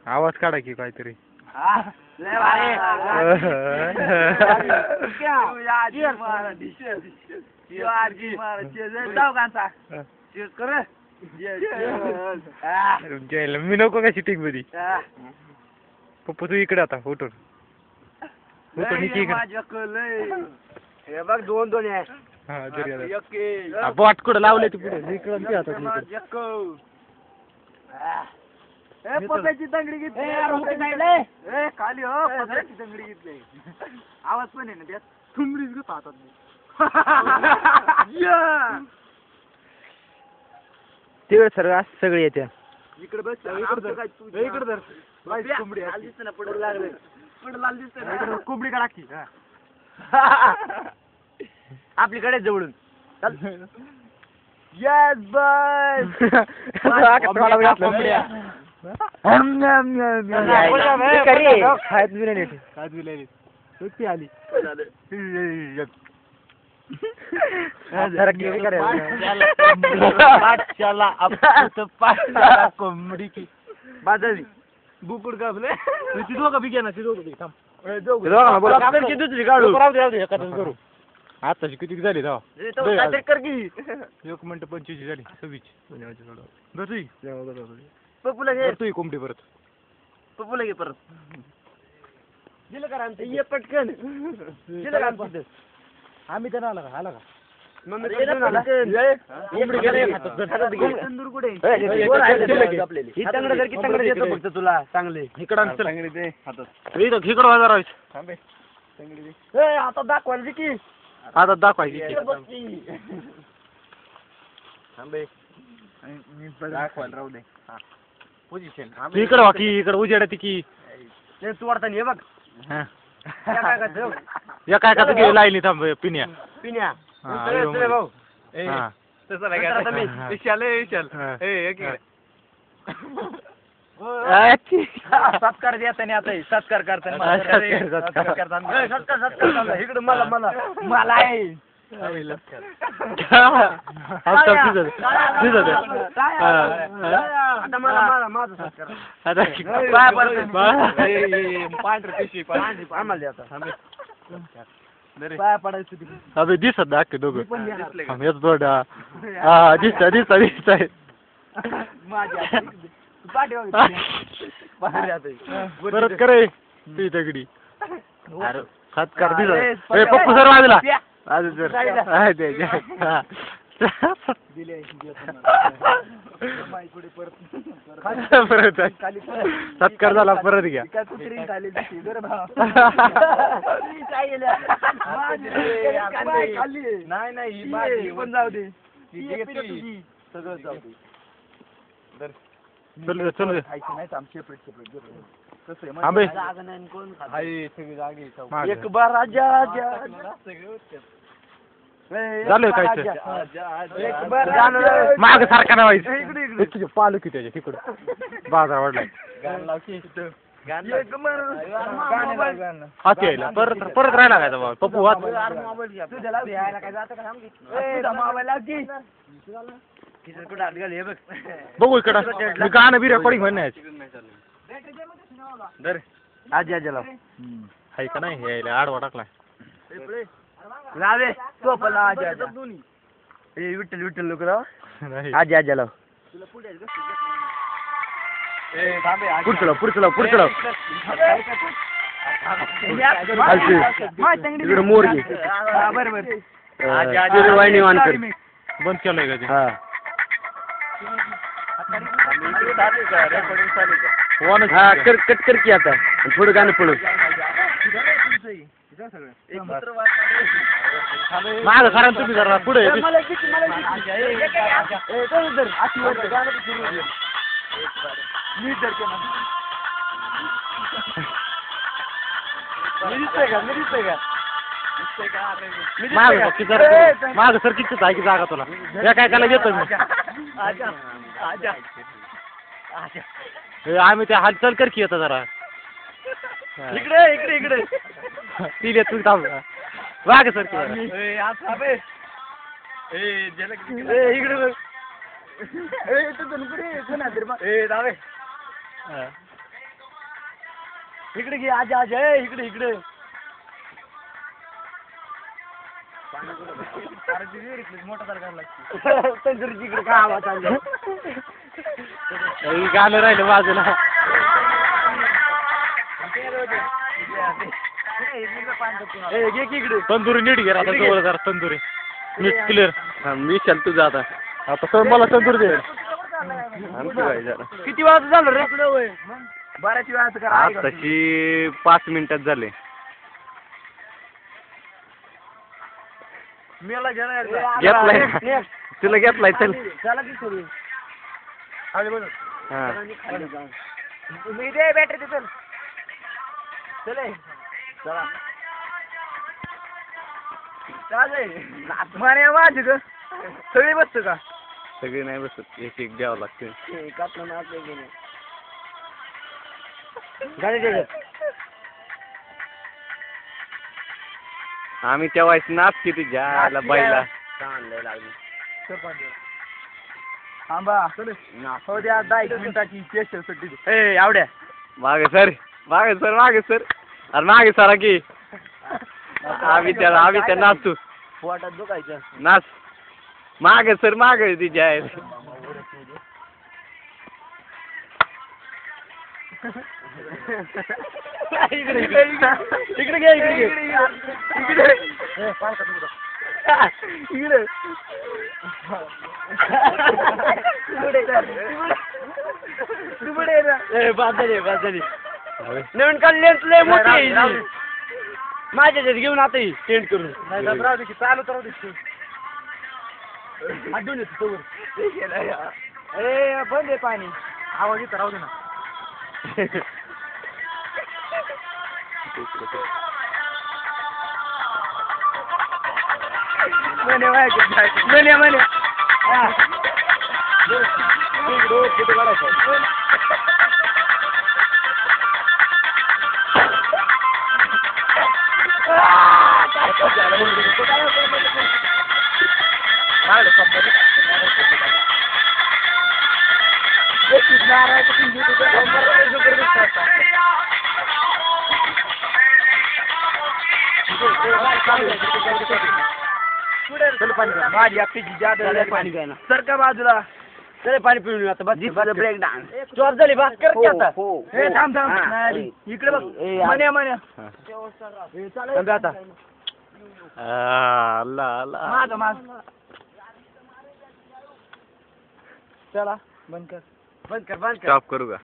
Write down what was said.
आवाज काढा की काहीतरी. मी नको का सिटिंग मध्ये. पप्पू तू इकडे आता उठून हे बघ 2-2 आहे. बॉट कुठं लावले ते पुढे पप्याची तंगडी घेतली खाली हो. पप्याची तंगडी घेतली. आवाज पण आहे ना त्यात. तुमरीच घेत हातात. तिकडे सर्व सगळे येते. इकडे बस. इकडे धर. कोंबडी लाल दिसते ना. पुढे लागले. पुढे लाल दिसते ना. कोंबडी काढा की. आपलीकडे जवळून. येस बस. कोंबडी की बाजारी बुकुड कापले. दोघं बी घे ना. दुसरी काढू. करू आताची किती झाली तेव्हा. 1 मिनिट 25 झाली. 26 पप्पूला घे. तू कोंबडी परत. पप्पूला घे परत. दिलं का ये पटकन. दिलं का आम्ही तर आला का तंदूर कुठे फक्त तुला चांगले. इकडं बाजार आता दाखवायला की. आता दाखवायची दाखवायला राहू दे. पोझिशन इकडं वा की. इकडं उजेड ती की तू वाढताना हे बघ. या काय का तू लाईनी थांब पिण्या भाऊ. सत्कार देताना आता सत्कार करताना इकडे मला आहे. अबे दिसत दाख दोघं. दिसत परत करे ती दगडी. सत्कार दिसत. पप्पू सर वाजला. सत्कार झाला परत घ्या. नाही पण जाऊ दे. सगळं जाऊ दे. चल एक बार राजा झालं काय माग सारखा ना व्हायचं. तुझे पालू की त्याच्या तिकडं बाजार वाढलाय. हाती यायला परत राहिला काय बाबा. पप्पू हात बघू इकडं. मी गाणं बी रेकॉर्डिंग म्हणण्याच आजी आजीला हाय का नाही. यायला आडवा टाकलाय. लावे तो पण आजी आजी. विठ्ठल लोक राव. आजी आजीला पुढचं इकडे मोरगी. वाहिनी वानकर बंद केलंय का ते. कट कर की आता थोडं गाणं पडू. माग खरा तुम्ही जरा पुढे. माग सर किती आहे की जागा तुला. या काय काला घेतो मी. आम्ही त्या हालचाल कर की येतं जरा. इकडे ती देत तुम्ही थांब. वाघ सर इकडे घे आजा आजा ए इकडे इकडे तंदुरीची इकडे काय आवाज चालला गाणं राहिलं बाजूला. ए घे की इकडे तंदुरी नीट घे आता जवळ जरा तंदुरी नीट क्लिअर. मी चल तुझा आता आता मला तंदूर दे. किती वाजता झालं रे बऱ्याच वेळाचं करा तशी 5 मिनिटात झाले. मेला घेणार घेतलाय तुला घेतलाय चल. चला की सुरू हा मी दे बॅटरी दे चल चले चला माने माझ ग सगळी बसतो का सगळी नाही बसत एक एक द्यावं लागते. आम्ही तेव्हा नाच किती ज्याला बाईला थांबा हो द्या 10 मिनिटाची स्पेशल सुट्टी ए आवड्या मागे सर मागे सर मागे सर अरे मागे सरा की आम्ही त्या नाचतो पोटात दुखायचं नाच मागे सर मागे तिच्या आहे. इकडे घे इकडे घे इकडे नवीन काल लेन्स लय मोठी आहे माझ्या घेऊन आता टेंट करून चालू तर आठवण येतो ए बंद आहे पाणी आवाज येतो राहू दे ना. म्हणे माझी आपली जादा पाणी प्यायला सर का बाजूला चले पाणी पिऊन आता बस ब्रेक डान्स स्टॉप झाली बस कर की आता ए थांब थांब इकडे बघ म्हणे चालेल आता अल्ला माझ चला बंद कर स्टॉप करू का.